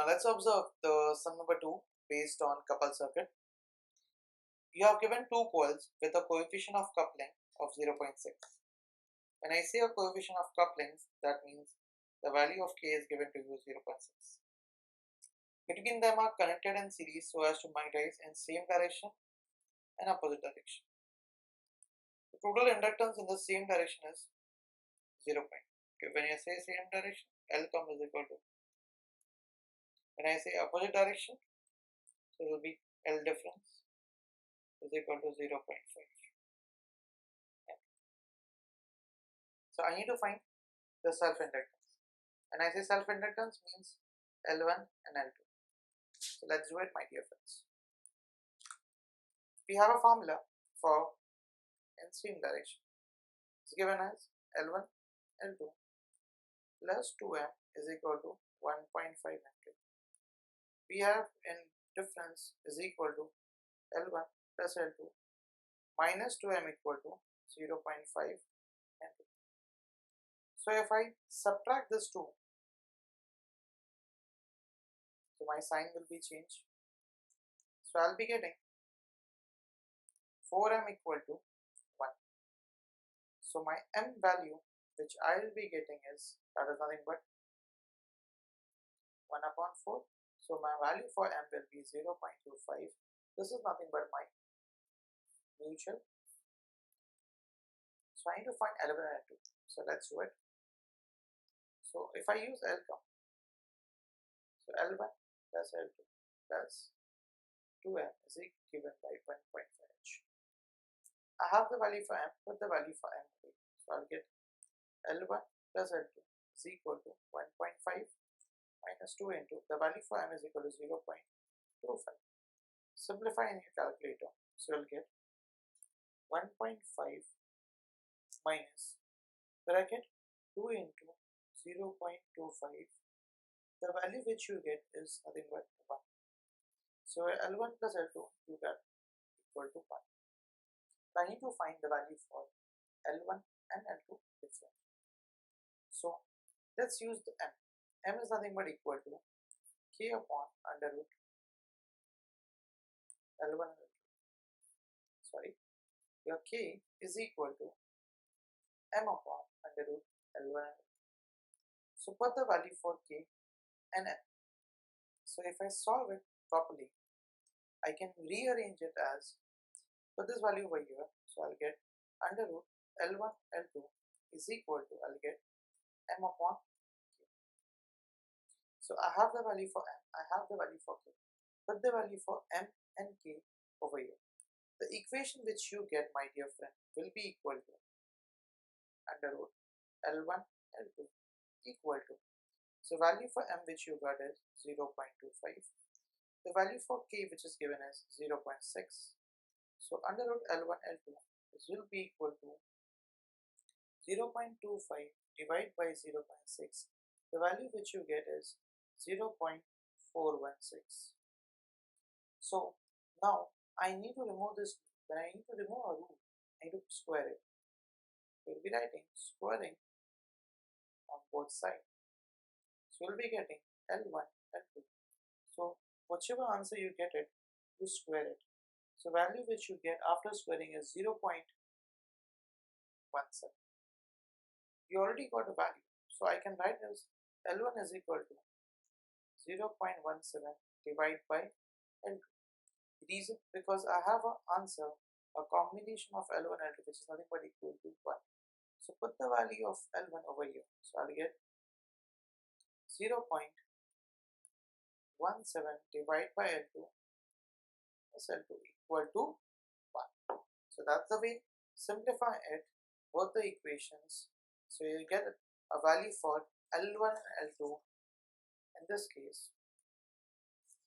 now let's observe the sum number 2 based on coupled circuit. You have given two coils with a coefficient of coupling of 0.6. When I say a coefficient of couplings, that means the value of K is given to you 0.6. Between them are connected in series so as to magnetize in same direction and opposite direction. The total inductance in the same direction is 0. When I say same direction, L is equal to. When I say opposite direction, so it will be L difference is equal to 0.5. So I need to find the self-inductance. When I say self-inductance means L1 and L2. So let's do it, my dear friends. We have a formula for in same direction. It's given as L1 L2 plus 2m is equal to 1.5 Henry. We have in difference is equal to L1 plus L2 minus 2m equal to 0.5 Henry. So if I subtract this 2, so my sign will be changed. So I'll be getting 4m equal to 1. So my m value which I will be getting is, that is nothing but 1 upon 4. So my value for m will be 0.25. This is nothing but my mutual. So I need to find L1 and L2. So let's do it. So if I use L-com, so L1 plus L2 plus 2m is given by 1.5h. I have the value for m, put the value for m away. So I'll get L1 plus L2 is equal to 1.5 minus 2 into the value for m is equal to 0.25. Simplify in your calculator. So you'll get 1.5 minus bracket 2 into 0.25. The value which you get is nothing but 1. So L1 plus L2 you get equal to 1. I need to find the value for L1 and L2 different. So let's use the m. M is nothing but equal to K upon under root L1 and L2. Sorry, your K is equal to m upon under root L1 and L2. So put the value for K and m. So if I solve it properly, I can rearrange it as, put this value over here, so I'll get under root L1 L2 is equal to, I'll get m upon K. So I have the value for m, I have the value for K. Put the value for m and K over here. The equation which you get, my dear friend, will be equal to under root L1 L2 equal to, so value for m which you got is 0.25. The value for K which is given is 0.6. So under root L1 L2 this will be equal to 0.25 divided by 0.6. The value which you get is 0.416. So now I need to remove this. When I need to remove a root, I need to square it. We'll be writing squaring on both sides. So you'll be getting L1, L2. So whichever answer you get it, you square it. So value which you get after squaring is 0.17. You already got a value. So I can write as L1 is equal to 0.17 divided by L2. Reason, because I have an answer, a combination of L1 and L2 which is nothing but equal to 1. So put the value of L1 over here. So I'll get 0.17 divided by L2 plus L2 equal to 1. So that's the way. Simplify it, both the equations. So you get a value for L1 and L2 in this case.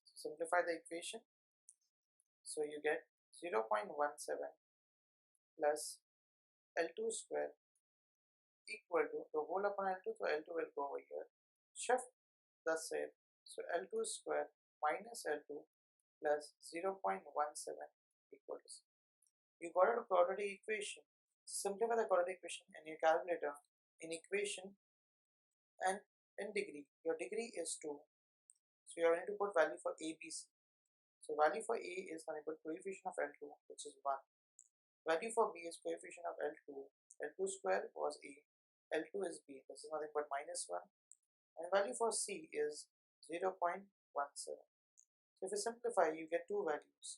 So simplify the equation. So you get 0.17 plus L2 square equal to the whole upon L2, so L2 will go over here. Shift the same. So L2 square minus L2 plus 0.17 equal to 0. You got a quadratic equation. Simplify the quadratic equation in your calculator in equation and in degree. Your degree is 2. So you are going to put value for A, B, C. So value for A is going to put coefficient of L2, which is 1. Value for B is coefficient of L2. L2 square was A, L2 is B, this is nothing but -1. And value for C is 0.17. So if you simplify, you get two values.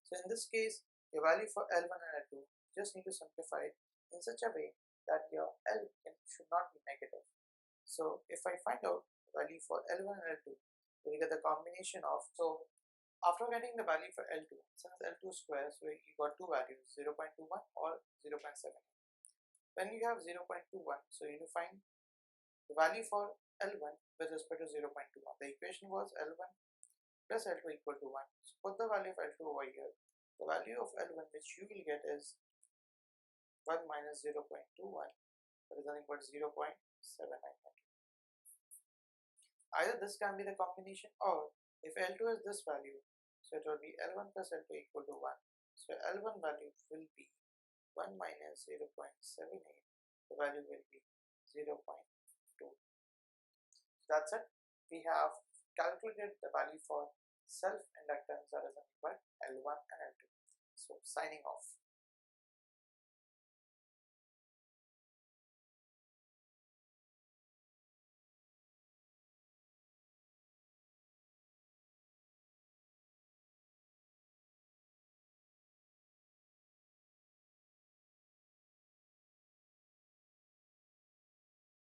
So in this case, your value for L1 and L2, you just need to simplify it in such a way that your L should not be negative. So if I find out the value for L1 and L2, we'll get the combination of, so after getting the value for L2, since L2 square, so you got two values, 0.21 or 0.7. When you have 0.21, so you need to find the value for L1 with respect to 0.21. The equation was L1 plus L2 equal to 1. So put the value of L2 over here. The value of L1 which you will get is 1 minus 0.21, that is nothing but 0.79. Either this can be the combination, or if L2 is this value, so it will be L1 plus L2 equal to 1. So L1 value will be 1 minus 0.78, the value will be 0.2. That's it. We have calculated the value for self-inductance, that is nothing but L1 and L2. So signing off.